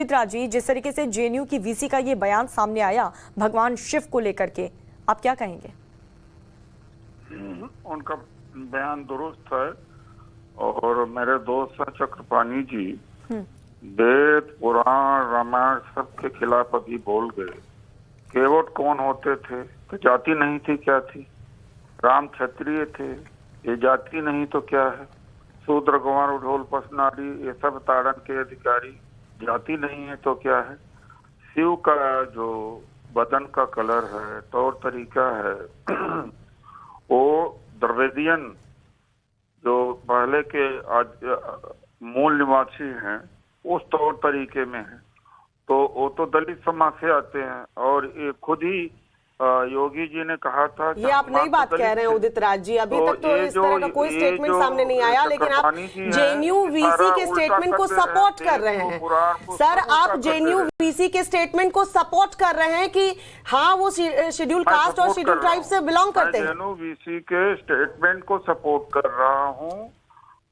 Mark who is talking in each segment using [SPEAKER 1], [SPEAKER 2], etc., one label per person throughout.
[SPEAKER 1] राज जी, जिस तरीके से जेएनयू की वीसी का ये बयान सामने आया भगवान शिव को लेकर के, आप क्या कहेंगे?
[SPEAKER 2] उनका बयान दुरुस्त है और मेरे दोस्त हैं चक्रपाणी जी वेद पुराण रामायण सबके खिलाफ अभी बोल गए। केवट कौन होते थे? तो जाति नहीं थी क्या थी? राम क्षत्रिय थे, ये जाति नहीं तो क्या है? शूद्र गंवार ढोल पसनारी ये सब ताड़न के अधिकारी, जाति नहीं है तो क्या है? शिव का जो बदन का कलर है, तौर तरीका है, वो द्रविडियन जो पहले के आज मूल निवासी हैं उस तौर तरीके में है। तो वो तो दलित समाज से आते हैं और ये खुद ही योगी जी ने कहा था।
[SPEAKER 3] ये आप नई बात कह रहे हैं उदित राज जी, अभी तक तो इस तरह का कोई स्टेटमेंट सामने नहीं आया, लेकिन आप जेएनयू वीसी के स्टेटमेंट को सपोर्ट कर रहे हैं। सर, आप जेएनयू वीसी के स्टेटमेंट को सपोर्ट कर रहे हैं कि हाँ वो शेड्यूल कास्ट और शेड्यूल ट्राइब से बिलोंग करते हैं।
[SPEAKER 2] जेएनयू वीसी के स्टेटमेंट को सपोर्ट कर रहा हूँ।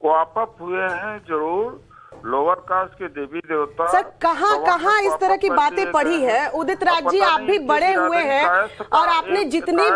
[SPEAKER 2] कोऑपअप हुए हैं जरूर लोअर कास्ट के देवी देवता।
[SPEAKER 3] सर, कहाँ इस तरह की बातें पढ़ी है उदित राज जी? आप भी बड़े हुए हैं और आपने जितनी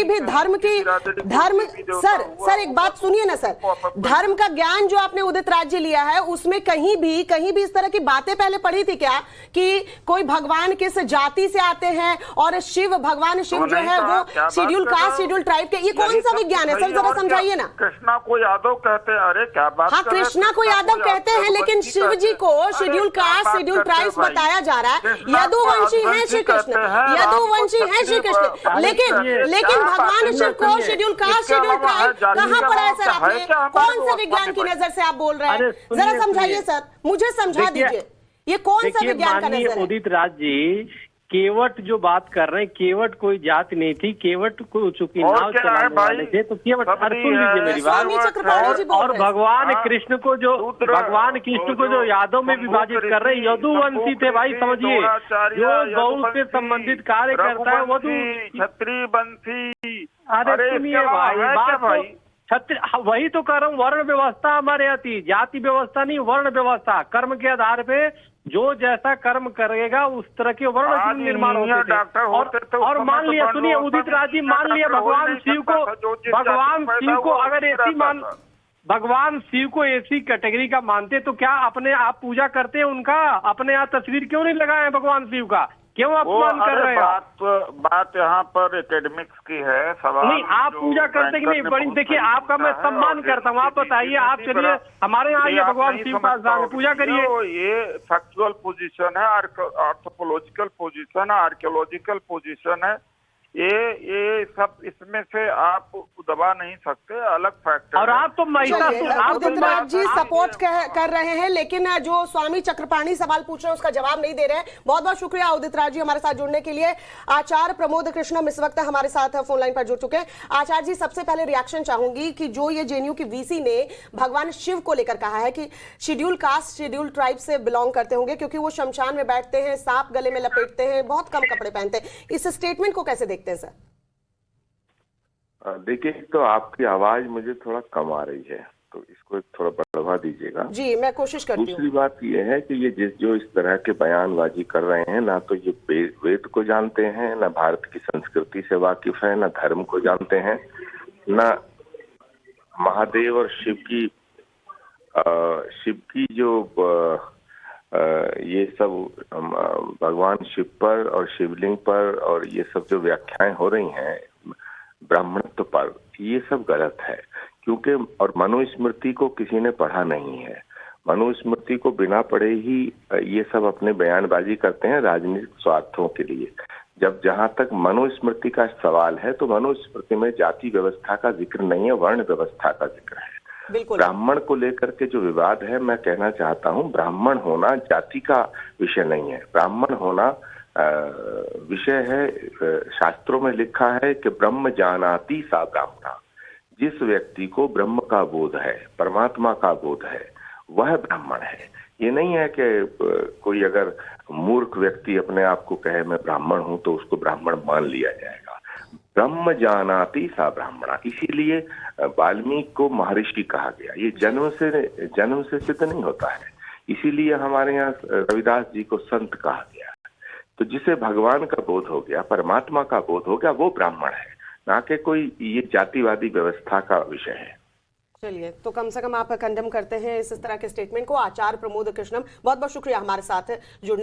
[SPEAKER 3] भी धर्म सर एक बात सुनिए ना सर, धर्म का ज्ञान जो आपने उदित राज जी लिया है उसमें कहीं भी इस तरह की बातें पहले पढ़ी थी क्या कि कोई भगवान किस जाति से आते हैं और भगवान शिव जो है वो शेड्यूल कास्ट शेड्यूल ट्राइब के? ये कौन सा विज्ञान है सर, जरा समझाइए ना।
[SPEAKER 2] कृष्णा को यादव कहते हैं। अरे क्या बात?
[SPEAKER 3] हाँ, कृष्णा को यादव कहते हैं, लेकिन शिव जी को शेड्यूल कास्ट शेड्यूल ट्राइब्स बताया जा रहा है। यदुवंशी हैं श्री कृष्ण, यदुवंशी हैं श्री कृष्ण, लेकिन भगवान शिव को शेड्यूल कास्ट शेड्यूल ट्राइब कहाँ पढ़ा है सर आपने? कौन से विज्ञान की नजर से आप बोल रहे हैं? जरा समझाइए सर, मुझे समझा दीजिए, ये कौन सा विज्ञान का नजर है?
[SPEAKER 4] उदित राज जी, केवट जो बात कर रहे हैं, केवट कोई जाति नहीं थी, केवट को चूंकि नाव चलाने वाले थे, तो केवट सुन लीजिए मेरी बात। और भगवान कृष्ण को जो यादव में विभाजित कर रहे हैं, यदुवंशी थे भाई, समझिए, जो गौ से संबंधित कार्य करता है वो
[SPEAKER 2] क्षत्रिय वंशी।
[SPEAKER 4] अरे सुनिए भाई, वही तो कर रहा हूँ, वर्ण व्यवस्था हमारे यहाँ थी, जाति व्यवस्था नहीं, वर्ण व्यवस्था। कर्म के आधार पे जो जैसा कर्म करेगा उस तरह के वर्ण निर्माण होते थे। और मान लिया, सुनिए उदित राज जी, मान लिया भगवान शिव को ऐसी कैटेगरी का मानते, तो क्या अपने आप पूजा करते हैं उनका? अपने यहाँ तस्वीर क्यों नहीं लगाए भगवान शिव का? क्यों अपमान कर रहे हैं?
[SPEAKER 2] बात यहाँ पर एकेडमिक्स की है, सवाल
[SPEAKER 4] नहीं। आप पूजा करते कि नहीं? बड़ी देखिए, आपका मैं सम्मान करता हूँ, आप बताइए, आप चलिए हमारे यहाँ ये भगवान शिव का पूजा करिए।
[SPEAKER 2] ये फैक्चुअल पोजीशन है, आर्थोपोलॉजिकल पोजीशन है, आर्कियोलॉजिकल पोजीशन है। ये सब इसमें से आप दबा नहीं सकते, अलग फैक्टर।
[SPEAKER 4] और आप तो
[SPEAKER 3] उदित राज जी सपोर्ट कर रहे हैं, लेकिन जो स्वामी चक्रपाणी सवाल पूछ रहे हैं उसका जवाब नहीं दे रहे हैं। बहुत बहुत शुक्रिया उदित राज जी हमारे साथ जुड़ने के लिए। आचार्य प्रमोद कृष्णम इस वक्त हमारे साथ फोन लाइन पर जुड़ चुके हैं। आचार्य जी, सबसे पहले रिएक्शन चाहूंगी कि जो ये जेएनयू की वीसी ने भगवान शिव को लेकर कहा है कि शेड्यूल कास्ट शेड्यूल ट्राइब से बिलोंग करते होंगे, क्योंकि वो शमशान में बैठते हैं, सांप गले में लपेटते हैं, बहुत कम कपड़े पहनते हैं, इस स्टेटमेंट को कैसे देखते हैं सर?
[SPEAKER 5] देखिए, तो आपकी आवाज मुझे थोड़ा कम आ रही है, तो इसको थोड़ा बढ़वा दीजिएगा।
[SPEAKER 3] जी, मैं कोशिश करती हूँ।
[SPEAKER 5] दूसरी बात यह है कि ये जो इस तरह के बयानबाजी कर रहे हैं, ना तो ये वेद को जानते हैं, ना भारत की संस्कृति से वाकिफ है, ना धर्म को जानते हैं, ना महादेव और शिव की जो ये सब भगवान शिव पर और शिवलिंग पर और ये सब जो व्याख्याएं हो रही हैं ब्राह्मणत्व पर, ये सब गलत है। क्योंकि और मनुस्मृति को किसी ने पढ़ा नहीं है। मनुस्मृति को बिना पढ़े ही ये सब अपने बयानबाजी करते हैं राजनीतिक स्वार्थों के लिए। जहां तक मनुस्मृति का सवाल है, तो मनुस्मृति में जाति व्यवस्था का जिक्र नहीं है, वर्ण व्यवस्था का जिक्र है। ब्राह्मण को लेकर के जो विवाद है, मैं कहना चाहता हूं, ब्राह्मण होना जाति का विषय नहीं है। ब्राह्मण होना विषय है, शास्त्रों में लिखा है कि ब्रह्म जानाति सा ब्राह्मणा। जिस व्यक्ति को ब्रह्म का बोध है, परमात्मा का बोध है, वह ब्राह्मण है। ये नहीं है कि कोई अगर मूर्ख व्यक्ति अपने आप को कहे मैं ब्राह्मण हूं तो उसको ब्राह्मण मान लिया जाएगा। ब्रह्म जानाति सा ब्राह्मणा, इसीलिए वाल्मीकि को महर्षि कहा गया। ये जन्म से सिद्ध नहीं होता है, इसीलिए हमारे यहाँ रविदास जी को संत कहा गया। तो जिसे भगवान का बोध हो गया, परमात्मा का बोध हो गया, वो ब्राह्मण है, ना कि कोई ये जातिवादी व्यवस्था का विषय है।
[SPEAKER 3] चलिए, तो कम से कम आप कंडेम करते हैं इस तरह के स्टेटमेंट को। आचार्य प्रमोद कृष्णम, बहुत बहुत शुक्रिया हमारे साथ जुड़ने